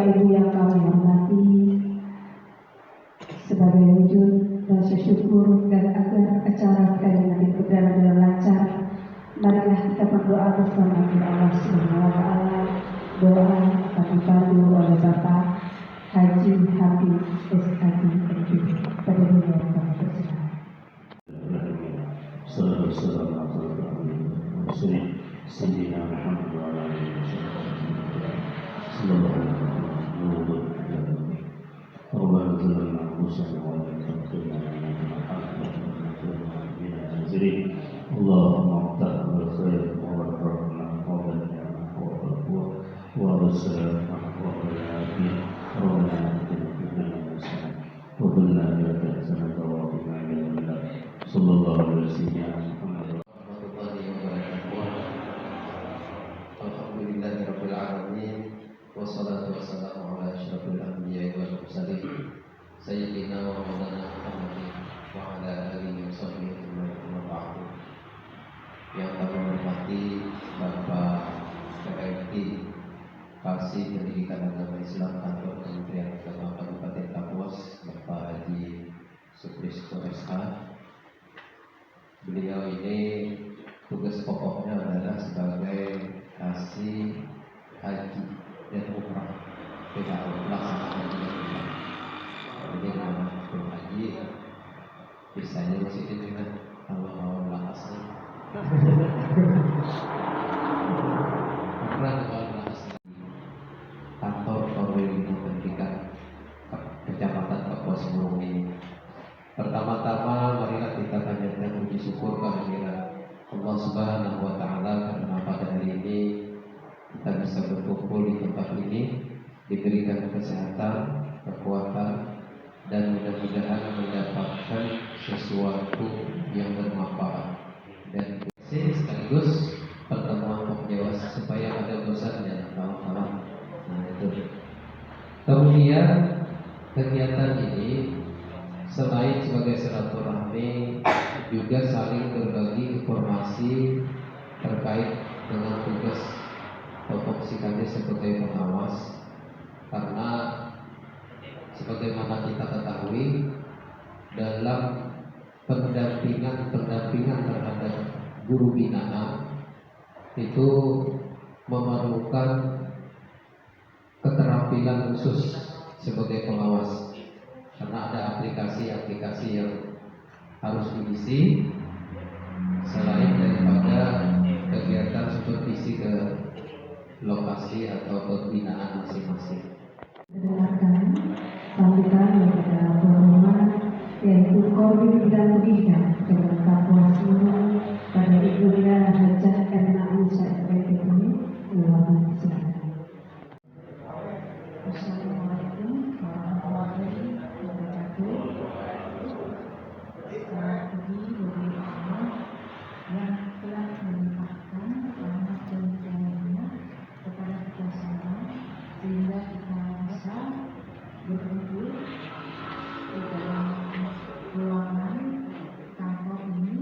Bapak Ibu yang kami hormati, sebagai wujud rasa syukur dan agar acara kita nanti berjalan dengan lancar, marilah kita berdoa bersama kepada Allah Subhanahu wa Ta'ala. Doa akan dipandu oleh Bapak Haji Habib SAD MPD pada dunia kami persilakan. Sayyidina Muhammad wa ala alihi wasallam. ربنا ظلمنا انفسنا وان لم تغفر لنا اللهم افتح بالخير والرحمه والنعمه والقوه والسلامه والعافيه ربنا اتنا في الدنيا حسنه وفي الاخره حسنه وقنا عذاب النار صلى الله عليه وسلم. Wassalatu wassalamu ala asyrafil anbiya'i wal mursalin sayyidina wa maulana Muhammadin wa ala alihi wa sahbihi wa ba'du. Yang kami hormati Bapak PLT Kasih Pendidikan Agama Islam Kantor Kementerian Agama Kabupaten Kapuas, Bapak Haji Supristo SH. Beliau ini tugas pokoknya adalah sebagai kasih haji dan umrah, tidak pelaksanaan haji dan umrah. Jadi nama haji bisanya masih dengan awal-awal lakasnya. Umrah awal lakasnya. Kantor Koordinator Pendidikan Kecamatan Kapuas Burung ini. Pertama-tama marilah kita panjatkan puji syukur kehadirat Allah Subhanahu wa Ta'ala karena pada hari ini kita bisa berkumpul di tempat ini, diberikan kesehatan, kekuatan, dan mudah-mudahan mendapatkan sesuatu yang bermanfaat dan sekaligus pertemuan pemjewas supaya ada bosannya kawan-kawan. Nah itu. Kemudian kegiatan ini selain sebagai silaturahmi juga saling berbagi informasi terkait dengan tugas tupoksi kami sebagai pengawas, karena sebagaimana kita ketahui dalam pendampingan terhadap guru binaan itu memerlukan keterampilan khusus sebagai pengawas, karena ada aplikasi-aplikasi yang harus diisi selain daripada kegiatan supervisi ke lokasi atau pembinaan masing-masing. Dengarkan sambutan daripada penghormat yaitu Korbit Bidang Pendidikan Kecamatan Kapuas Burung pada Ibunda Hajah Erna Ansyah SPPD. Silakan. Assalamualaikum warahmatullahi wabarakatuh. Saat ini beberapa yang telah melimpahkan amanah dan janjinya kepada kita semua sehingga kita bisa berkumpul di dalam ruangan kantor ini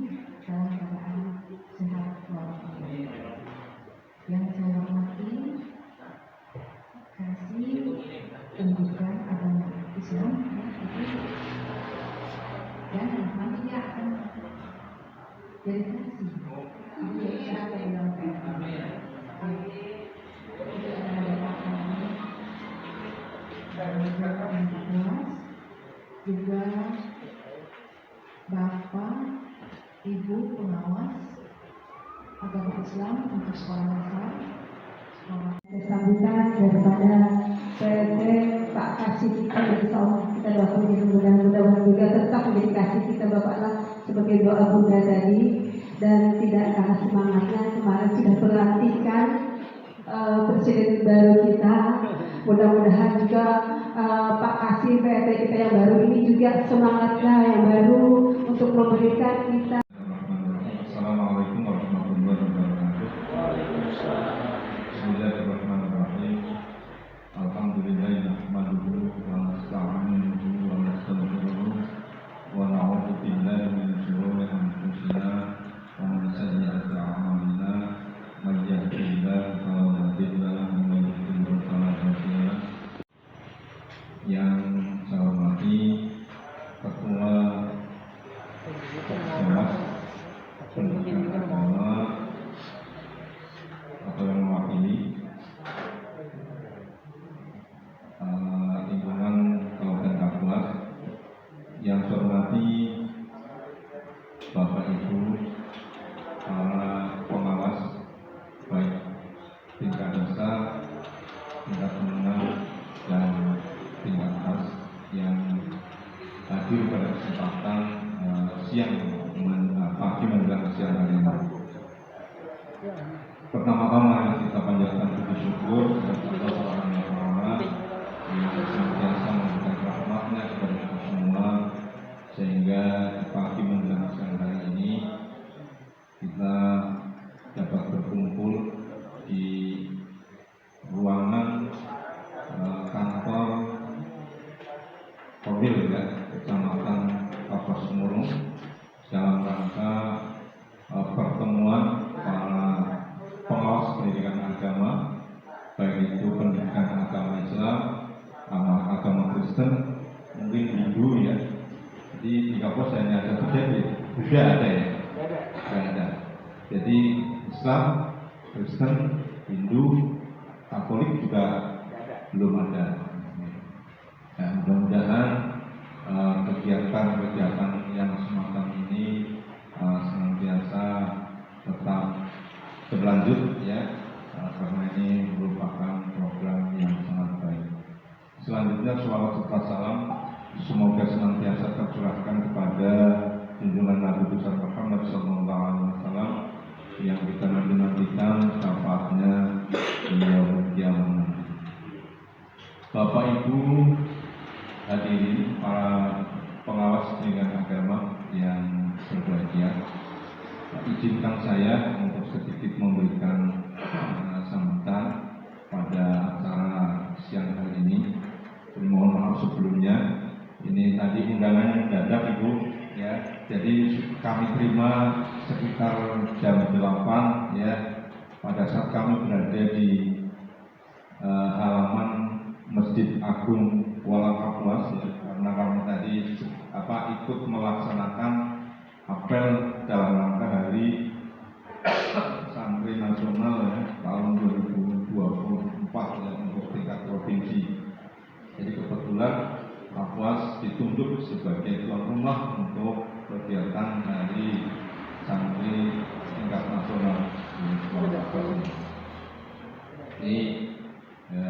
dalam keadaan sehat walafiat. Yang saya hormati Kasih Pendidikan Agama Islam dan nanti dia akan jadi kasih. Jadi siapa yang juga Bapak Ibu pengawas agama Islam untuk sekolah dasar. Sambutan daripada PT Pak Kasih kita, insyaallah kita doakan mudah-mudahan juga tetap menjadi kasih kita Bapaklah sebagai doa Bunda tadi, dan tidak kalah semangatnya kemarin sudah pelantikan presiden baru kita. Mudah-mudahan juga Pak Kasih PT kita yang baru ini juga semangatnya yang baru untuk memberikan kita. Assalamualaikum warahmatullahi wabarakatuh. Bismillahirrahmanirrahim. Alhamdulillahi nahmaduhu wa nasta'inuhu wa nastaghfiruh wa na'udzu billahi min shururi anfusina wa min sayyiati a'malina. May yahdihillahu fala mudilla lahu wa may yudlil fala hadiya lahu. yang saya hormati Ketua Dewas Pendidikan Agama atau yang mewakili lingkungan Kabupaten Kapuas, yang saya hormati Bapak Ibu para pengawas baik tingkat desa, tingkat menengah dan tingkat atas yang hadir pada kesempatan pagi menjelang siang hari ini. Pertama-tama kita panjatkan puji syukur kepada Allah Subhanahu wa Ta'ala yang senantiasa memberikan rahmatnya kepada kita semua, sehingga di pagi menjelang siang hari ini kita dapat berkumpul di ruangan kantor Kobil Kecamatan Kapuas Murung dalam rangka pertemuan para pengawas pendidikan agama, baik itu pendidikan agama Islam, agama Kristen, mungkin Hindu ya. Jadi di Kapuas hanya ada tiga ada ya? Tidak ada. Jadi Islam, Kristen, Hindu, Katolik juga belum ada. Ya, mudah-mudahan kegiatan-kegiatan yang semacam ini senantiasa tetap berlanjut ya, karena ini merupakan program yang sangat baik. Selanjutnya sholawat serta salam semoga senantiasa tercurahkan kepada junjungan Nabi besar Muhammad SAW yang kita nantikan syafaatnya di yaumul qiyamah nanti. Bapak Ibu hadirin para pengawas pendidikan agama yang berbahagia, izinkan saya untuk sedikit memberikan sambutan pada acara siang hari ini. Mohon maaf sebelumnya, ini tadi undangannya mendadak Ibu ya, jadi kami terima sekitar jam 8 ya, pada saat kami berada di halaman Masjid Agung Kuala Kapuas ya, karena kami tadi ikut melaksanakan apel dalam rangka Hari Santri Nasional ya, tahun 2024 ya, untuk tingkat provinsi. Jadi kebetulan Kapuas ditunjuk sebagai tuan rumah untuk kegiatan Hari Santri tingkat nasional di Kuala Kapuas. Ini ya,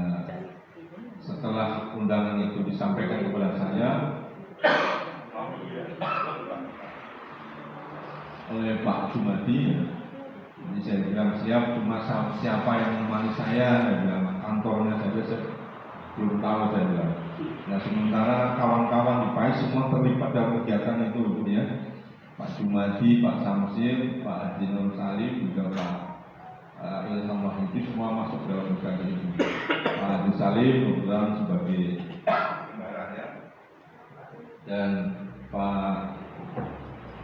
setelah undangan itu disampaikan kepada saya oleh Pak Jumadi, jadi saya bilang siap, cuma siapa yang menemani saya, dalam kantornya saja belum tahu saya bilang. Nah sementara kawan-kawan di PAI semua terlibat dalam kegiatan itu ya, Pak Jumadi, Pak Samsil, Pak Haji Nur Salim, juga Pak Ilham Wahyudi semua masuk dalam kegiatan itu. Pak Haji Salim kebetulan sebagai barangnya, dan Pak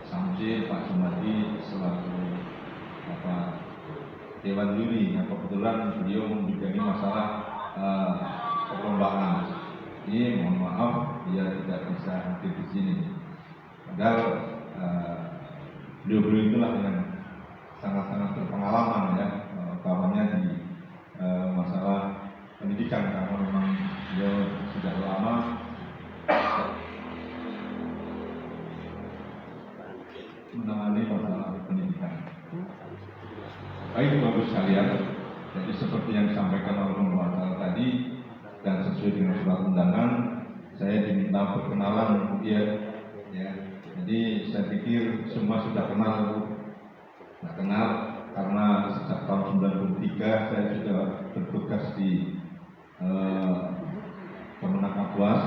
Samsil, Pak Jumadi selaku Dewan Juri yang kebetulan beliau membidangi masalah perlombaan. Ini mohon maaf dia tidak bisa hadir di sini. Padahal beliau itulah yang sangat-sangat berpengalaman ya, utamanya di masalah pendidikan, karena memang beliau sudah lama menangani masalah pendidikan. Baik Bapak sekalian, jadi seperti yang disampaikan oleh pembahasan tadi dan sesuai dengan surat undangan, saya diminta perkenalan ya. Jadi saya pikir semua sudah kenal, karena sejak tahun 93 saya sudah bertugas di Kemenak Kapuas.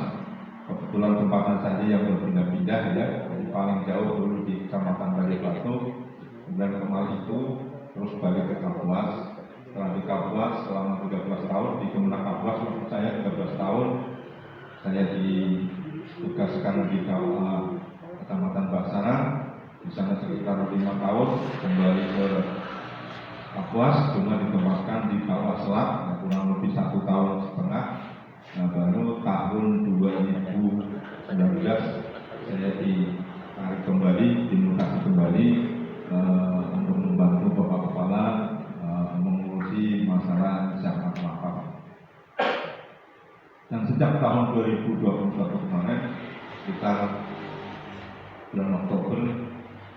Kebetulan tempatan saja yang berpindah-pindah ya, jadi paling jauh dulu di Kecamatan Batu, kemudian kemarin itu terus balik ke Kapuas. Setelah di Kapuas selama 13 tahun, di Kemenak Kapuas waktu saya 13 tahun, saya ditugaskan di Kecamatan Basara, di sana sekitar 5 tahun, kembali ke Kapuas, cuma ditempatkan di Kapuas Selat, kurang lebih 1,5 tahun. Nah baru tahun hafalan mengurusi masalah zakat wakaf. Dan sejak tahun 2021 kemarin, sekitar bulan Oktober,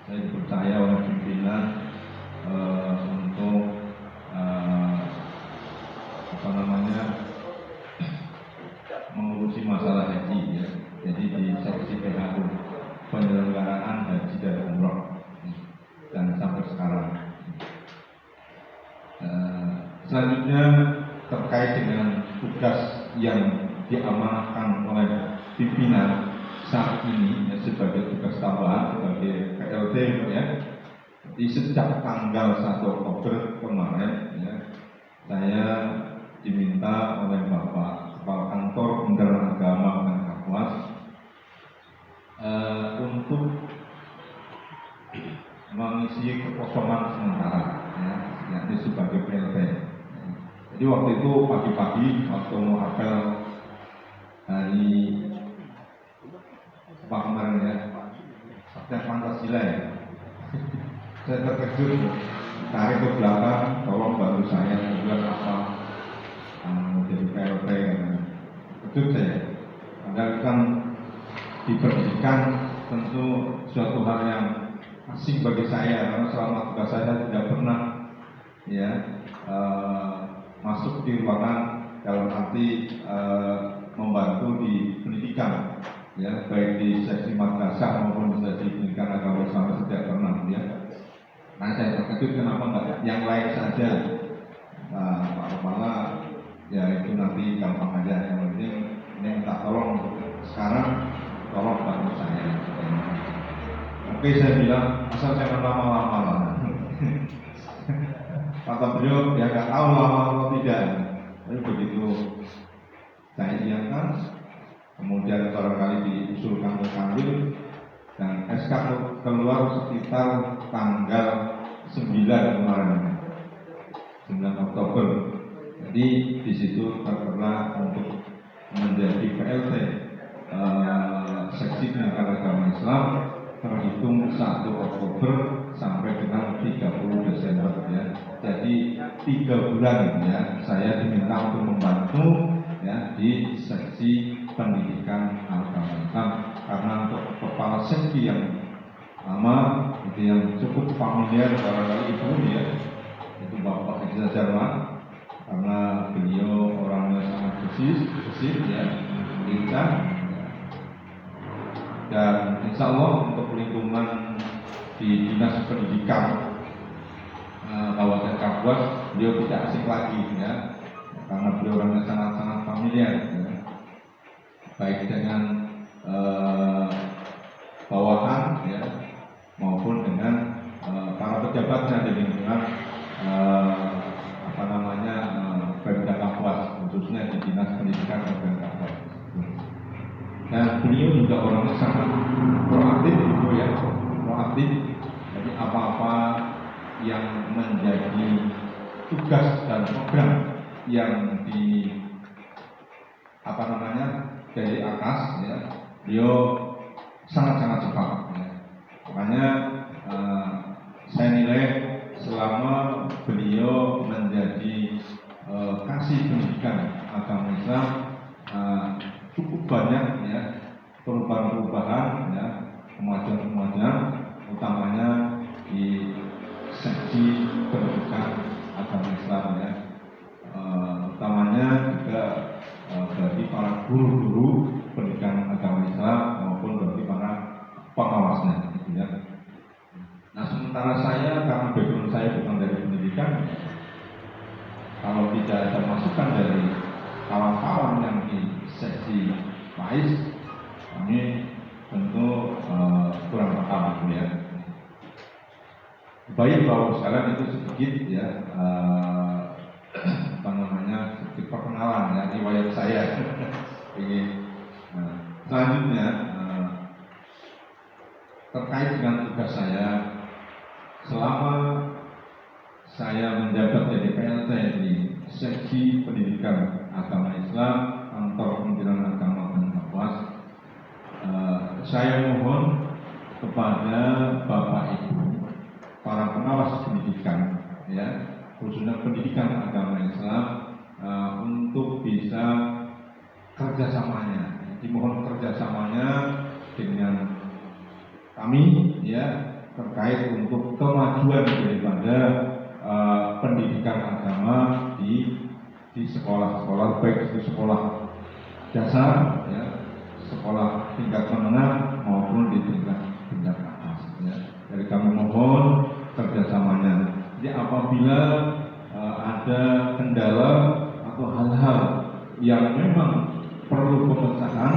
saya dipercaya oleh pimpinan untuk mengurusi masalah haji ya. Jadi di seksi PHU penyelenggaraan haji dan umroh dan sampai sekarang. Selanjutnya terkait dengan tugas yang diamanahkan oleh pimpinan saat ini ya, sebagai tugas tambahan sebagai PLT ya. Di sejak tanggal 1 Oktober kemarin ya, saya diminta oleh Bapak Kepala Kantor Kementerian Agama dan Kapuas untuk mengisi kekosongan sementara ya, yakni sebagai PLT. Jadi waktu itu pagi-pagi waktu mau apel hari apa kemarin ya, Sabtu Pancasila ya, saya terkejut, tarik ke belakang, tolong bantu saya juga apa menjadi PLT karena kejut saya. Padahal kan di pendidikan tentu suatu hal yang asing bagi saya karena selama tugas saya tidak pernah ya masuk di ruangan dalam arti membantu di pendidikan ya, baik di seksi madrasah maupun di seksi pendidikan agama Islam tidak pernah ya. Nah saya terkejut kenapa enggak yang lain saja, Pak Kepala ya itu nanti gampang aja, yang penting ini minta tolong sekarang tolong bantu saya. Oke, saya bilang asal jangan lama-lama lah. Kata beliau ya nggak tahu lama atau tidak. Tapi begitu saya iyakan, kemudian barangkali diusulkan ke Kanwil dan SK keluar sekitar tanggal 9 kemarin, 9 Oktober. Jadi di situ terkena untuk menjadi PLT seksi pendidikan agama Islam terhitung 1 Oktober sampai dengan 30 Desember ya. Jadi 3 bulan ya saya diminta untuk membantu ya di seksi pendidikan agama Islam, karena untuk kepala seksi yang lama itu yang cukup familiar barangkali ibu ya, itu Bapak Haji Jarman, karena beliau orangnya sangat bersih ya, lincah. Dan insya Allah untuk lingkungan di Dinas Pendidikan Kabupaten Kapuas beliau tidak asing lagi ya, karena beliau orangnya sangat-sangat familiar ya, baik dengan bawahan ya maupun dengan para pejabatnya di lingkungan Pemda Kapuas, khususnya di Dinas Pendidikan Kabupaten Kapuas. Dan beliau juga orangnya sangat proaktif gitu ya, proaktif. Jadi apa-apa yang menjadi tugas dan program yang dari atas ya, beliau sangat-sangat cepat ya. Makanya saya nilai selama beliau menjadi kasih pendidikan agama Islam cukup banyak ya perubahan-perubahan ya, kemajuan-kemajuan utamanya di seksi pendidikan agama Islam ya, utamanya juga bagi para guru-guru pendidikan agama Islam maupun bagi para pengawasnya gitu ya. Nah sementara saya, karena background saya bukan dari pendidikan, kalau tidak ada masukan dari kawan-kawan yang di seksi PAIS, kami tentu kurang paham ya. Baik Bapak sekalian, itu sedikit ya sedikit perkenalan ya riwayat saya. Ini selanjutnya terkait dengan tugas saya selama saya menjabat jadi PLT di seksi pendidikan agama Islam Kantor Kementerian Agama dan Kapuas. Saya mohon kepada Bapak Ibu para pengawas pendidikan pendidikan agama Islam untuk bisa kerjasamanya, dimohon kerjasamanya dengan kami ya terkait untuk kemajuan daripada pendidikan agama di sekolah-sekolah, baik di sekolah dasar ya, sekolah tingkat menengah maupun di tingkat atas ya. Jadi kami mohon kerjasamanya. Jadi apabila ada kendala atau hal-hal yang memang perlu pemecahan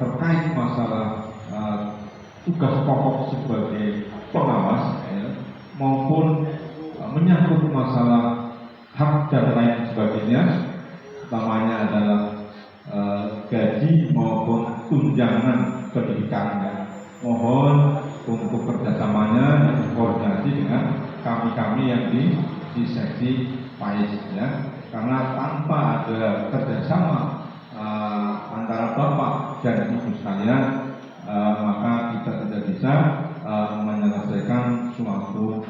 terkait masalah tugas pokok sebagai pengawas ya, maupun menyangkut masalah hak dan lain sebagainya, utamanya adalah gaji maupun tunjangan pendidikannya. Mohon untuk kerjasamanya koordinasi dengan kami yang di seksi PAIS ya, karena tanpa ada kerjasama antara Bapak dan Ibu sekalian maka kita tidak bisa menyelesaikan suatu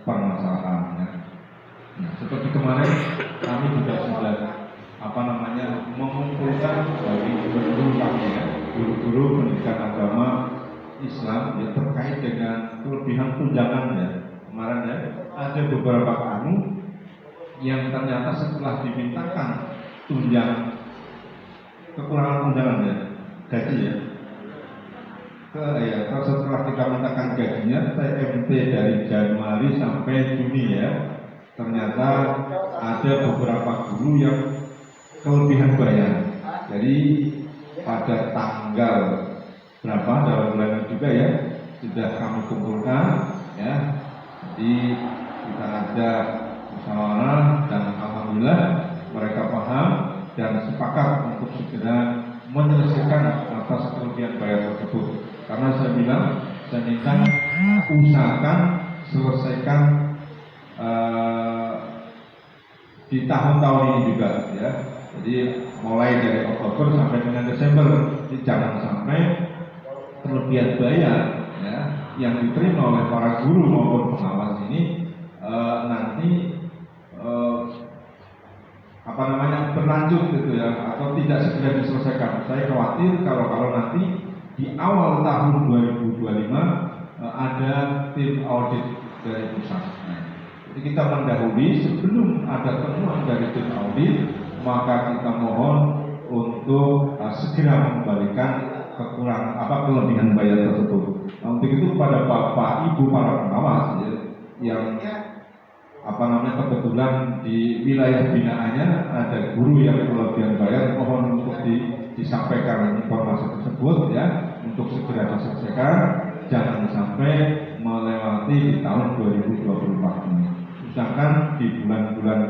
permasalahan ya. Nah, seperti kemarin kami juga sudah mengumpulkan dari guru-guru kami ya, guru-guru pendidikan agama Islam ya, terkait dengan kelebihan tunjangan ya. Kemarin ya ada beberapa kamu yang ternyata setelah dimintakan tunjangan, kekurangan tunjangan ya, gaji ya, setelah kita mintakan gajinya TMT dari Januari sampai Juni ya, ternyata ada beberapa guru yang kelebihan bayar. Jadi pada tanggal berapa dalam bulan ini juga ya sudah kami kumpulkan ya. Jadi kita ada musyawarah dan alhamdulillah mereka paham dan sepakat untuk segera menyelesaikan atas kelebihan bayar tersebut. Karena saya bilang, saya minta usahakan selesaikan di tahun-tahun ini juga ya. Jadi mulai dari Oktober sampai dengan Desember, jangan sampai kelebihan bayar ya yang diterima oleh para guru maupun pengawas ini nanti berlanjut gitu ya, atau tidak segera diselesaikan. Saya khawatir kalau nanti di awal tahun 2025 ada tim audit dari pusat. Jadi kita mendahului sebelum ada temuan dari tim audit, maka kita mohon untuk segera mengembalikan kelebihan bayar tersebut. Nah, untuk itu kepada Bapak Ibu para pengawas ya, yang kebetulan di wilayah binaannya ada guru yang kelebihan bayar, mohon untuk disampaikan informasi tersebut ya, untuk segera diselesaikan, jangan sampai melewati di tahun 2024 ini. Usahakan di bulan-bulan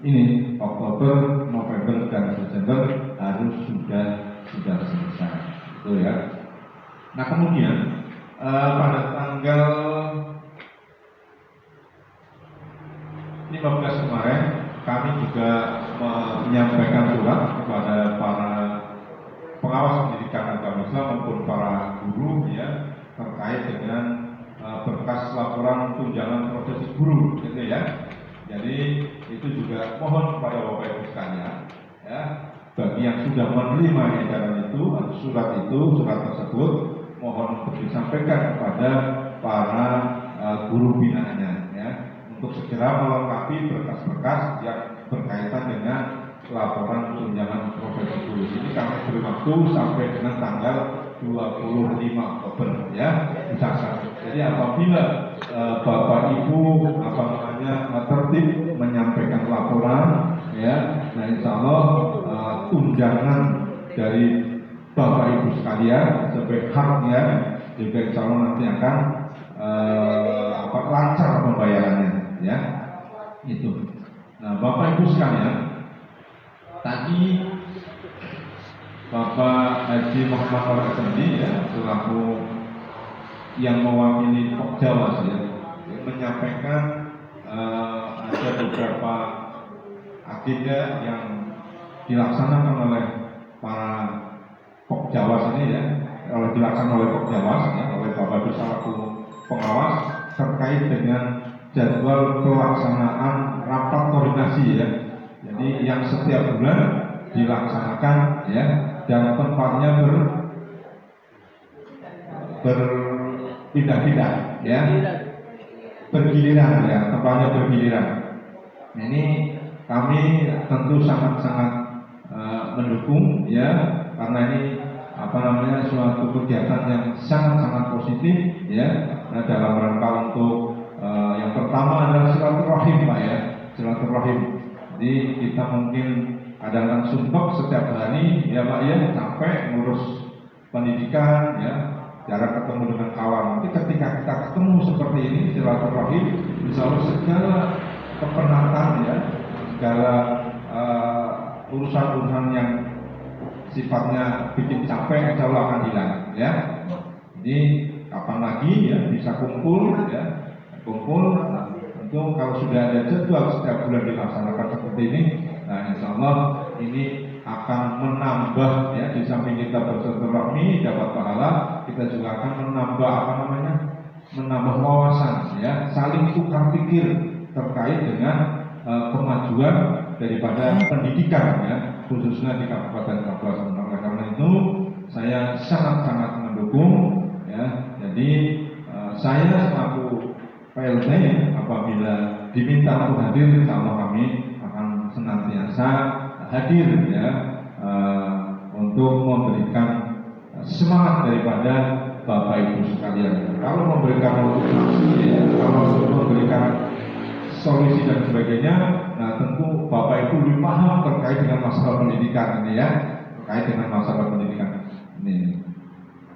ini Oktober, November dan Desember harus sudah selesai, itu ya. Nah kemudian pada tanggal 15 kemarin kami juga menyampaikan surat kepada para pengawas pendidikan agama Islam maupun para guru ya terkait dengan berkas laporan tunjangan profesi guru gitu ya. Jadi itu juga mohon kepada Bapak Ibu sekalian ya, bagi yang sudah menerima edaran itu atau surat tersebut mohon untuk disampaikan kepada para guru binaannya ya, untuk segera melengkapi berkas-berkas yang berkaitan dengan laporan tunjangan profesi guru. Ini kami beri waktu sampai dengan tanggal 25 Oktober ya, misalkan. Jadi apabila Bapak Ibu tertib menyampaikan laporan ya, nah insya Allah tunjangan dari Bapak Ibu sekalian sebagai haknya juga insya Allah nanti akan lancar pembayarannya ya, itu. Nah Bapak Ibu sekalian, tadi Bapak Haji Muhammad Al-Asandi ya, selaku yang mewakili Pokjawas ya, menyampaikan ada beberapa agenda yang dilaksanakan oleh para Pokjawas ini ya, dilaksanakan oleh Pokjawas ya, oleh Bapak Ibu selaku pengawas terkait dengan jadwal pelaksanaan rapat koordinasi ya. Jadi yang setiap bulan dilaksanakan ya, dan tempatnya berpindah-pindah ya, bergiliran ya, tempatnya bergiliran. Ini kami tentu sangat-sangat mendukung ya, karena ini suatu kegiatan yang sangat-sangat positif ya. Nah, dalam rangka untuk yang pertama adalah silaturahim Pak ya, silaturahim. Jadi kita mungkin kadang-kadang sumpah setiap hari ya Pak ya, capek ngurus pendidikan ya, jarang ketemu dengan kawan. Tapi ketika kita ketemu seperti ini silaturahim, insya Allah segala kepenatan ya, segala urusan-urusan yang sifatnya bikin capek insya Allah akan hilang ya. Jadi kapan lagi ya bisa kumpul ya, kumpul. Tentu kalau sudah ada jadwal setiap bulan dilaksanakan seperti ini, nah insya Allah ini akan menambah ya, di samping kita bersilaturahmi dapat pahala, kita juga akan menambah menambah wawasan ya, saling tukar pikir terkait dengan kemajuan daripada pendidikan ya, khususnya di Kabupaten Kapuas. Oleh karena itu saya sangat-sangat mendukung ya. Jadi saya selaku PLT apabila diminta untuk hadir, insya Allah kami akan senantiasa hadir ya, untuk memberikan semangat daripada Bapak Ibu sekalian. Kalau memberikan motivasi ya, kalau memberikan solusi dan sebagainya, nah tentu Bapak Ibu lebih paham terkait dengan masalah pendidikan ini ya, terkait dengan masalah pendidikan ini.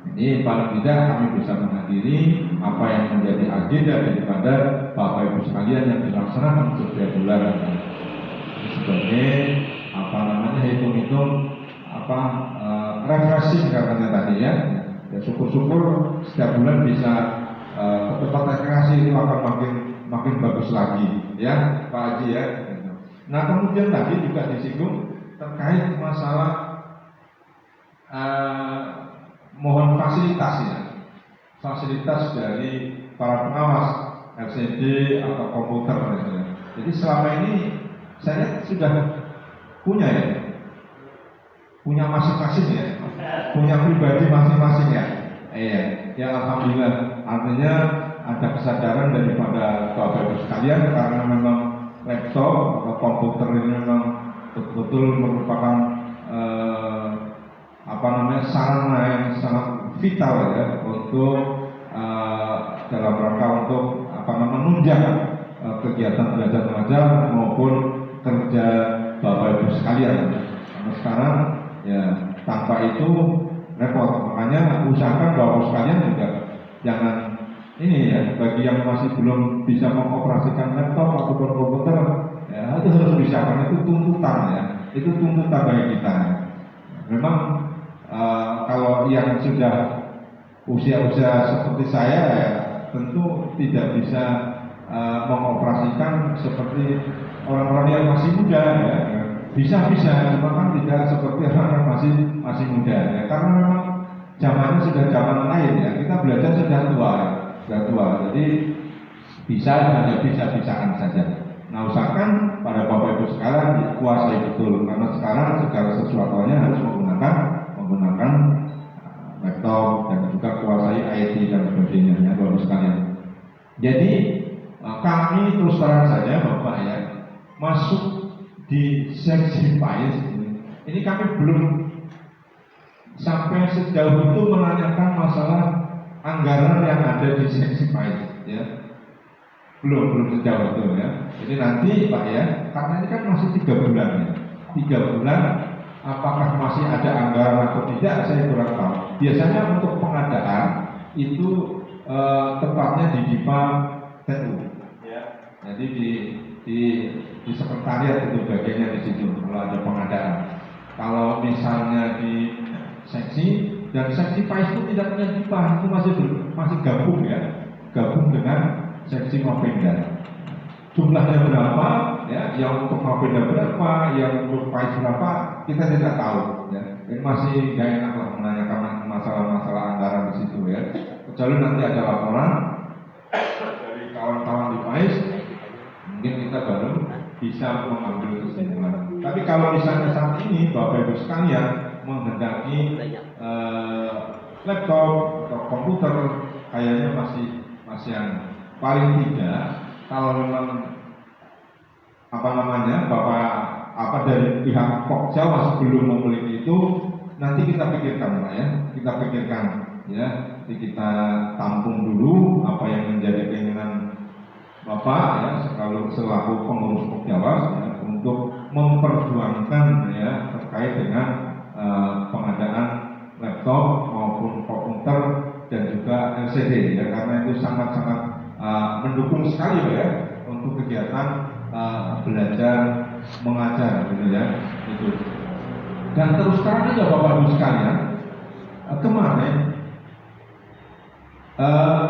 Ini paling tidak kami bisa menghadiri apa yang menjadi agenda daripada Bapak Ibu sekalian yang dilaksanakan setiap bulan. Sebagai hitung-hitung refreshing katanya tadi ya. Ya syukur-syukur setiap bulan bisa ke tempat rekreasi itu akan makin bagus lagi ya Pak Haji ya. Nah kemudian tadi juga disinggung terkait masalah mohon fasilitas ya, fasilitas dari para pengawas LCD atau komputer misalnya. Jadi selama ini saya sudah punya masing-masing ya, punya pribadi masing-masing ya. Ya alhamdulillah, artinya ada kesadaran daripada Bapak Ibu sekalian, karena memang laptop atau komputer ini memang betul-betul merupakan sarana yang sangat vital ya untuk dalam rangka untuk menunjang kegiatan belajar mengajar maupun kerja Bapak Ibu sekalian. Karena sekarang ya tanpa itu repot, makanya usahakan Bapak Ibu sekalian juga jangan ini ya, bagi yang masih belum bisa mengoperasikan laptop ataupun komputer ya, itu harus bisa, karena itu tuntutan ya, itu tuntutan bagi kita. Memang kalau yang sudah usia-usia seperti saya ya tentu tidak bisa mengoperasikan seperti orang-orang yang masih muda ya. Bisa, cuma kan tidak seperti orang-orang masih muda ya, karena memang zamannya sudah zaman lain ya, kita belajar sudah tua, jadi hanya bisa-bisaan saja. Nah usahakan pada Bapak Ibu sekalian kuasai betul, karena sekarang segala sesuatunya harus menggunakan laptop dan juga kuasai IT dan sebagainya ya Bapak Ibu sekalian. Jadi kami terus terang saja Bapak ya, masuk di seksi PAIS ini kami belum sampai sejauh itu menanyakan masalah anggaran yang ada di seksi PAIS ya, belum sejauh itu ya. Jadi nanti Pak ya, karena ini kan masih 3 bulan ya, 3 bulan apakah masih ada anggaran atau tidak saya kurang tahu. Biasanya untuk pengadaan itu tepatnya di DIPA TU ya. Jadi di sekretariat itu bagiannya di situ kalau ada pengadaan. Kalau misalnya di seksi, dan seksi PAIS itu tidak punya DIPA, itu masih gabung ya, gabung dengan seksi Mapenda. Jumlahnya berapa ya, yang untuk Mapenda berapa, yang untuk PAIS berapa, kita tidak tahu ya. Ini masih gak enak lah menanyakan masalah-masalah anggaran di situ ya. Kecuali nanti ada laporan dari kawan-kawan di PAIS bisa mengambil kesimpulan. Tapi kalau misalnya saat ini Bapak Ibu sekalian menghendaki laptop atau komputer, kayaknya masih yang paling tidak kalau memang Bapak dari pihak Pokja masih belum memiliki itu, nanti kita pikirkan Pak ya, kita tampung dulu apa yang menjadi keinginan Bapak ya selaku pengurus Pokjawas ya, untuk memperjuangkan ya terkait dengan pengadaan laptop maupun komputer dan juga LCD ya, karena itu sangat-sangat mendukung sekali Pak ya untuk kegiatan belajar mengajar gitu ya itu. Dan terus terang aja Bapak Ibu sekalian, kemarin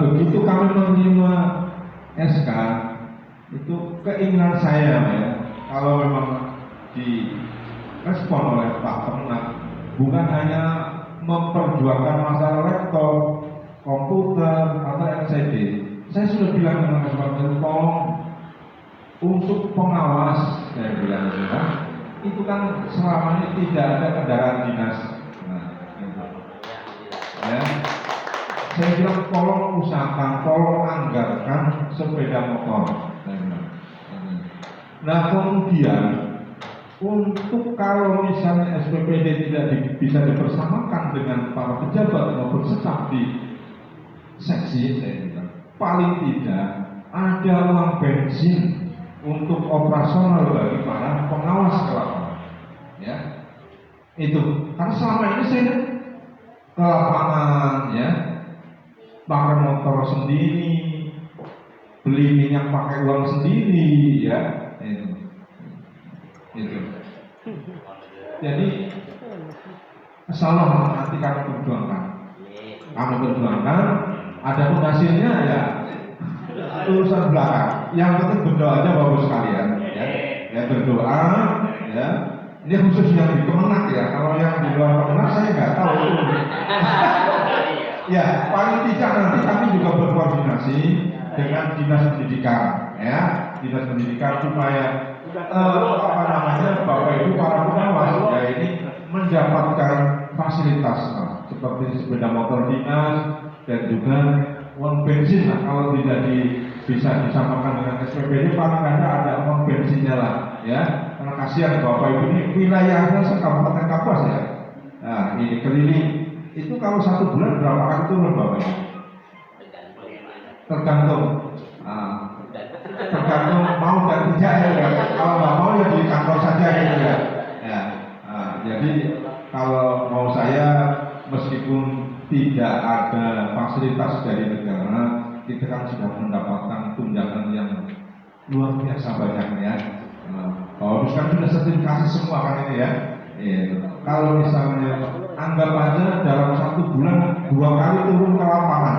begitu kami menerima SK itu keinginan saya ya, kalau memang direspon oleh Pak Kemenak bukan hanya memperjuangkan masalah laptop, komputer atau LCD. Saya sudah bilang dengan Bapak tolong untuk pengawas, saya bilang itu kan selama ini tidak ada kendaraan dinas. Nah, gitu. Ya. Saya bilang tolong usahakan, tolong anggarkan sepeda motor. Nah kemudian untuk kalau misalnya SPPD tidak bisa dipersamakan dengan para pejabat maupun staf di seksi, saya bilang paling tidak ada uang bensin untuk operasional bagi para pengawas ke lapangan, ya itu karena selama ini saya ke lapangan ya pakai motor sendiri, beli minyak pakai uang sendiri ya itu. Jadi insyaallah nanti kami perjuangkan, ada pun hasilnya ya urusan belakang. Yang penting berdoa aja Bapak sekalian ya berdoa ya. Ini khusus yang di Kemenak ya, kalau yang di luar Kemenak saya nggak tahu. Ya paling tidak nanti kami juga berkoordinasi dengan dinas pendidikan ya, dinas pendidikan supaya Bapak Ibu para pengawas ya ini mendapatkan fasilitas seperti sepeda motor dinas dan juga uang bensin lah, kalau tidak bisa disamakan dengan SPPD paling ada uang bensinnya lah ya, karena kasihan Bapak Ibu ini wilayahnya sekabupaten Kapuas ya. Nah ini keliling itu kalau 1 bulan berapa kali turun Bapak Ibu? Tergantung mau dan tidak ya. Kalau nggak mau ya di kantor saja gitu ya. Jadi kalau mau saya meskipun tidak ada fasilitas dari negara, kita kan sudah mendapatkan tunjangan yang luar biasa banyaknya. Kalau misalkan sudah sertifikasi semua kan ini ya. Kalau misalnya anggap aja dalam 1 bulan 2 kali turun ke lapangan,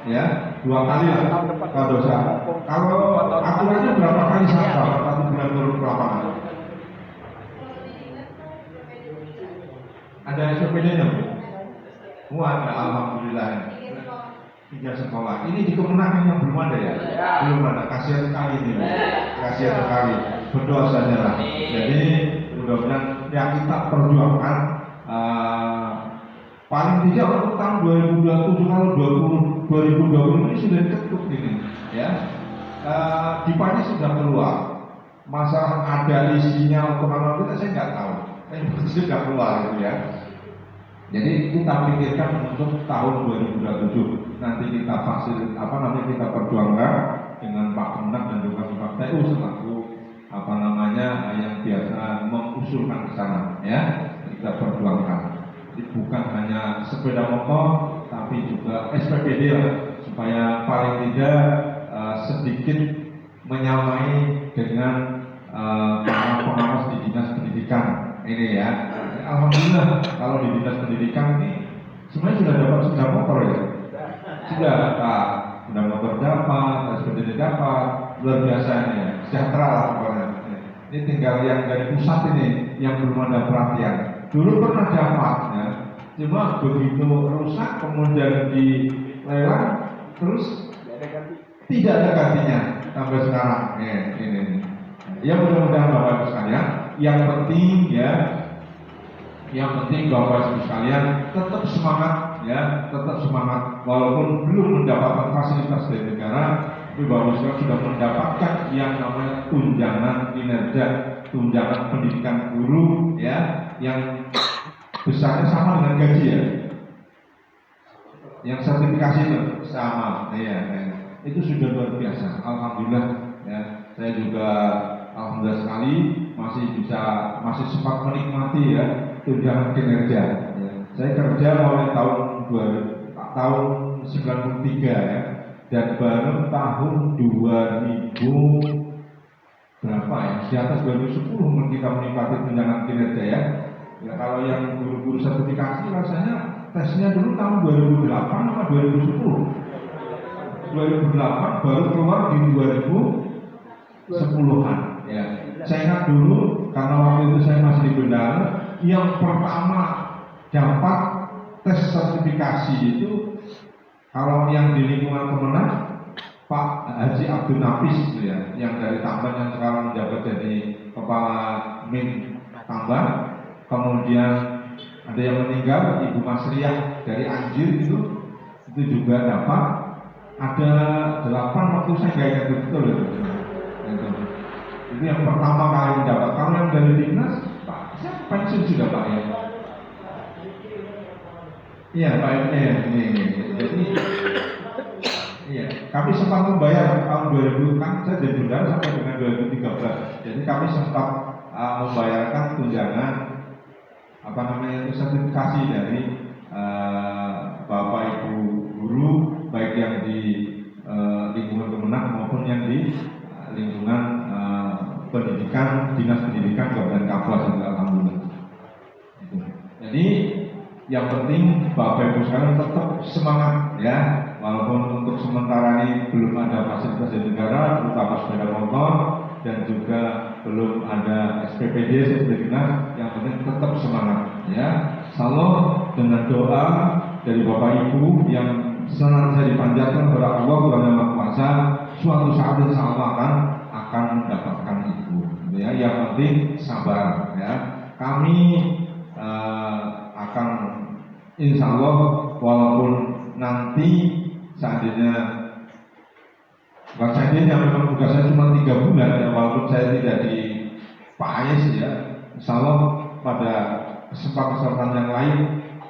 ya 2 kali lah kalau dosa. Kalau aturannya berapa kali dalam 1 bulan turun ke lapangan? Ada SPPD-nya Bu? Ada, alhamdulillah. 3 sekolah. Ini di Kemenak yang belum ada ya? Belum ada. Kasihan sekali ini. Kasihan sekali. Berdoa saja lah. Jadi mudah-mudahan yang kita perjuangkan paling tidak untuk tahun 2027 kalau 2020 ini sudah diketuk ini ya. Dipanya sudah keluar. Masalah ada isinya untuk anak kita saya nggak tahu. Ini sudah keluar gitu ya. Jadi kita pikirkan untuk tahun 2027 nanti kita kita perjuangkan dengan Pak Kemenak dan juga Pak TU selaku yang biasa mengusulkan ke sana ya, kita perjuangkan. Jadi bukan hanya sepeda motor tapi juga SPPD supaya paling tidak sedikit menyamai dengan para pengawas di dinas pendidikan ini ya. Alhamdulillah kalau di dinas pendidikan ini sebenarnya sudah dapat sepeda motor ya. Sudah sepeda motor dapat, SPPD dapat, luar biasa ini ya. Sejahtera lah pokoknya. Ini tinggal yang dari pusat ini yang belum ada perhatian. Dulu pernah dapat ya, cuma begitu rusak kemudian dilelang terus tidak ada gantinya sampai sekarang. Ini. Ya mudah-mudahan Bapak Ibu sekalian, yang penting Bapak Ibu sekalian tetap semangat ya, tetap semangat walaupun belum mendapatkan fasilitas dari negara, tapi Bapak Ibu sekalian sudah mendapatkan yang namanya tunjangan kinerja, tunjangan pendidikan guru ya, yang besarnya sama dengan gaji ya. Yang sertifikasi itu sama, ya. Itu sudah luar biasa. Alhamdulillah ya. Saya juga alhamdulillah sekali masih sempat menikmati ya tunjangan kinerja. Ya. Saya kerja mulai tahun 93 ya, dan baru tahun 2000 berapa ya? Di atas 2010 kita menikmati tunjangan kinerja ya. Ya kalau yang guru-guru sertifikasi rasanya tesnya dulu tahun 2008 atau 2010. 2008 baru keluar di 2010-an ya. Saya ingat dulu karena waktu itu saya masih di Bendara, yang pertama dapat tes sertifikasi itu kalau yang di lingkungan Kemenang Pak Haji Abdul Nafis gitu ya, yang dari Tamban yang sekarang menjabat jadi kepala Min Tamban. Kemudian ada yang meninggal, Ibu Masriah dari Anjir itu juga dapat. Ada 8 waktu saya nggak ingat betul ya. Itu yang pertama kali mendapat. Kalau yang dari dinas, Pak, saya pensiun sudah Pak ya. Iya Pak ya, ini. Jadi, iya, kami sempat membayar tahun 2000 kan saya jadi bundar sampai dengan 2013. Jadi kami sempat membayarkan tunjangan sertifikasi dari Bapak Ibu guru, baik yang di lingkungan Kemenang maupun yang di lingkungan pendidikan, dinas pendidikan Kabupaten Kapuas juga alhamdulillah. Jadi yang penting Bapak Ibu sekalian tetap semangat ya, walaupun untuk sementara ini belum ada fasilitas dari negara, terutama sepeda motor dan juga belum ada SPPD seperti dinas, yang penting tetap semangat ya. Insyaallah dengan doa dari Bapak Ibu yang senantiasa dipanjatkan kepada Allah Tuhan Yang Maha Kuasa, suatu saat insyaallah akan mendapatkan itu ya. Yang penting sabar ya. Kami akan insyaallah walaupun nanti seandainya memang tugas saya cuma 3 bulan ya, walaupun saya tidak di PAES ya, insyaallah pada kesempatan yang lain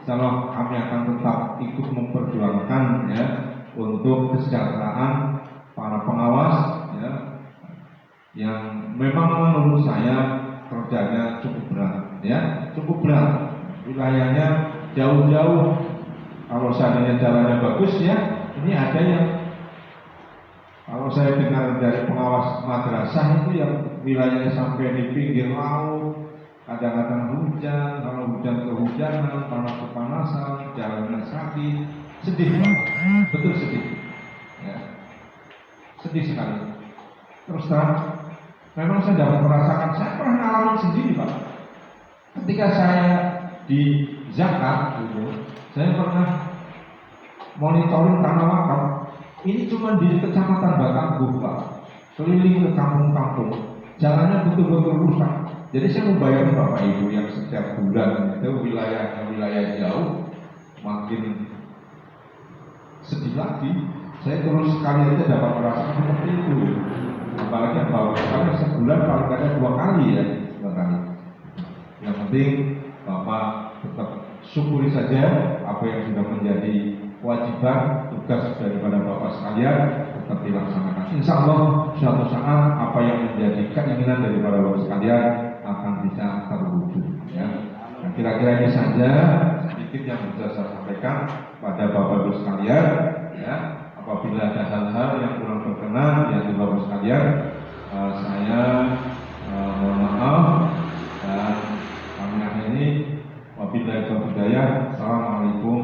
insyaallah kami akan tetap ikut memperjuangkan ya untuk kesejahteraan para pengawas ya, yang memang menurut saya kerjanya cukup berat ya, cukup berat. Wilayahnya jauh-jauh, kalau seandainya jalannya bagus ya, ini ada yang kalau saya dengar dari pengawas madrasah itu yang wilayahnya sampai di pinggir laut, kadang-kadang hujan, kalau hujan kehujanan, panas kepanasan, jalannya sakit, sedih banget, betul sedih, ya. Sedih sekali. Terus terang, memang saya dapat merasakan, saya pernah ngalamin sendiri Pak. Ketika saya di zakat itu, saya pernah monitoring tanah wakaf. Ini cuma di kecamatan Batangguh Pak, keliling ke kampung-kampung, jalannya betul-betul rusak. Jadi saya membayar Bapak Ibu yang setiap bulan itu wilayah jauh, makin sedih lagi. Saya terus sekali aja dapat merasakan seperti itu. Apalagi bahwa sekali sebulan paling kadang 2 kali ya, 2 kali. Yang penting Bapak tetap syukuri saja apa yang sudah menjadi kewajiban tugas daripada Bapak sekalian tetap dilaksanakan. Insya Allah suatu saat apa yang menjadi keinginan daripada Bapak sekalian akan bisa terwujud. Ya. Nah, kira-kira ini saja sedikit yang bisa saya sampaikan pada Bapak Ibu sekalian. Ya. Apabila ada hal-hal yang kurang berkenan yang Bapak sekalian, saya mohon maaf dan kami akhiri. Wabillahi taufiq hidayah. Assalamualaikum